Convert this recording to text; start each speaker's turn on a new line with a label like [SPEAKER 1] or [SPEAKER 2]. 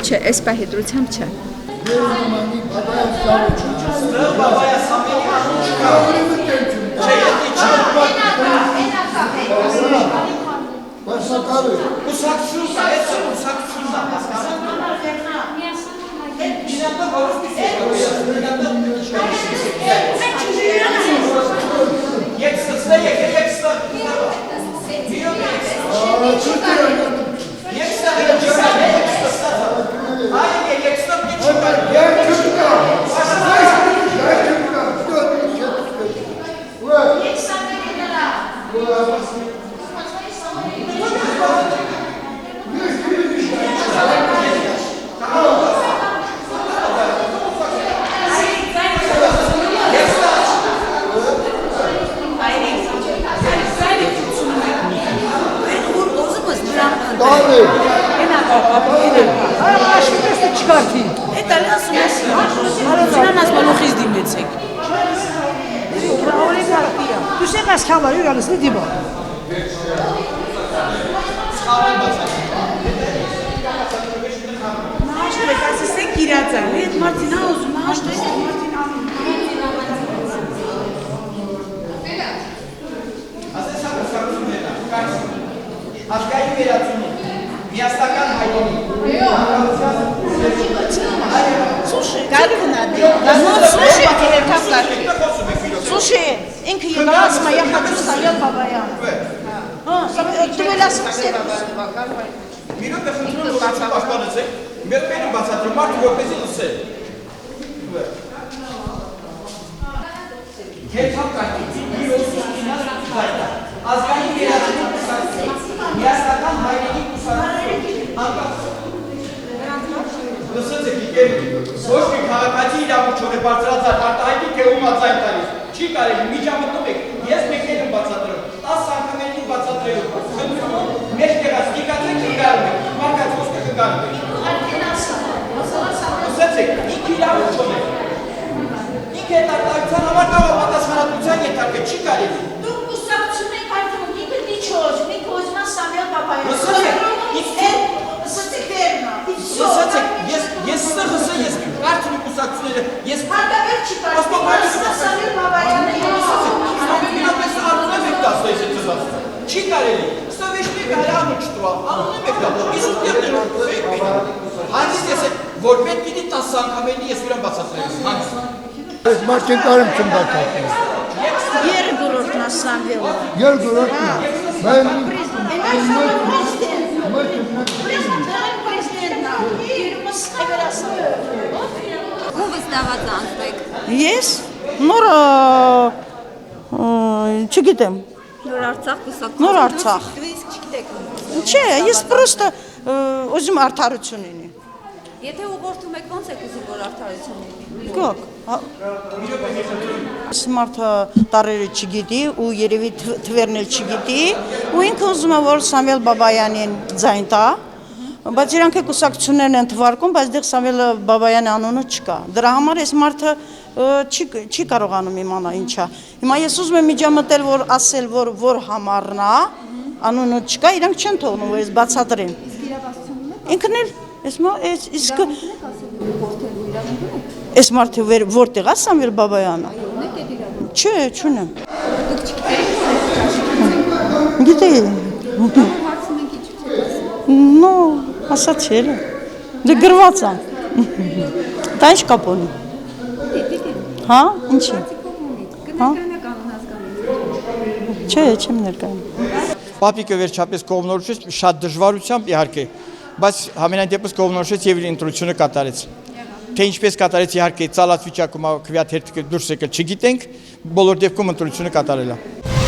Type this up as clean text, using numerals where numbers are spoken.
[SPEAKER 1] Չէ, այս պահեդրությամբ չէ։
[SPEAKER 2] Աշխարհի վերածնունդ, միաստական հայտնի։
[SPEAKER 3] Слушай, как надо? Слушайте, как надо? Слушай, ինքը եղած моя подруга Савел Бабаян. Ты вылез к себе.
[SPEAKER 2] Միրոտ է խնդրում որ պաշտպանեցեք, մեր պերը բացատրում մարդը որպեսի լսել։ Երթակ կայքի, ազգային վերածնունդ կուսակցություն, միաստական հայրենի կուսակցություն, անկախ լսեցեք իկերի, ոչ մի քաղաքացի իրավունք չունի բարձրացած արտահայտի թե ում ածայն տալիս, չի կարելի, միջամտնում եք, ես մեկներ եմ բացատրում, 10 անգամ եմ բացատրելու, խնդրում, մեր տեղած դիկացեք կգարում եք, մարդկաց ոսկը կգարում եք։ Լսեցեք, ինք իրավունք չունի, ինք հետ արտահայտության համար կարող պատասխանատվության ենթարկել, չի կարելի։
[SPEAKER 3] Դուք կուսակցություն եք հայտնվում, ինքը միջոց, մի կոզման Սամվել Բաբայան։
[SPEAKER 2] Լսեցեք, ես սղսը ես կարծում եք ուսակցությունները, ես
[SPEAKER 3] հարկավեր չի կարելի, Սամվել Բաբայանը
[SPEAKER 2] Մինապես անում եմ եք դասը ես ծզած, չի կարելի, ստավեշնի գալի անում չտուա, անում եմ եք դասը, իսուս տեղներում, հանցից ես եք, որ պետ պիտի 10 անգամենի ես վիրան բացացրել, հանց։
[SPEAKER 4] Ես մարդին կարում չմ բացացրել։
[SPEAKER 3] Երկրորդն է Սամվելը։
[SPEAKER 4] Երկրորդն է,
[SPEAKER 1] Ով ես դավաձանց եք։
[SPEAKER 3] Ես նոր չգիտեմ։
[SPEAKER 1] Նոր Արցախ կուսակցություն։
[SPEAKER 3] Նոր Արցախ։
[SPEAKER 1] Դու իսկ չգիտեք։
[SPEAKER 3] Չէ, ես պրոստը ուզում արդարություն լինի։
[SPEAKER 1] Եթե ուղղորդում եք, ո՞նց եք ուզում որ արդարություն լինի։
[SPEAKER 3] Գոք։ Մարդը տարերը չգիտի ու երևի թվերն էլ չգիտի ու ինքը ուզում է որ Սամվել Բաբայանին ձայն տա, բայց իրանք կուսակցություններն են թվարկում, բայց դեռ Սամվել Բաբայանի անունը չկա։ Դրա համար այս մարդը չի կարողանում իմանալ ինչա։ Հիմա ես ուզում եմ միջամտել որ ասել որ համառն է, անունը չկա, իրանք չեն թողնում որ ես բացատրեմ։ Ինքն էլ իսկ Այս մարդը որտեղ է Սամվել Բաբայանը։ Չէ, չունեմ։ Գիտեի։ Նո, ասած չէ։ Դե գրված է։ Դա ինչ կապ ունի։ Հա, ինչի։ Հա։ Չէ, չեմ ներկայանում։
[SPEAKER 2] Պապիկը վերջապես կողմնորոշեց շատ դժվարությամբ իհարկե, բայց համենայն դեպս կողմնորոշեց եւ իր ընտրությունը կատարեց։ Թե ինչպես կատարեց իհարկե ծալած վիճակում քվեաթերթիկը դուրս եկել չգիտենք, բոլոր դեպքում ընտրությունը կատարել է։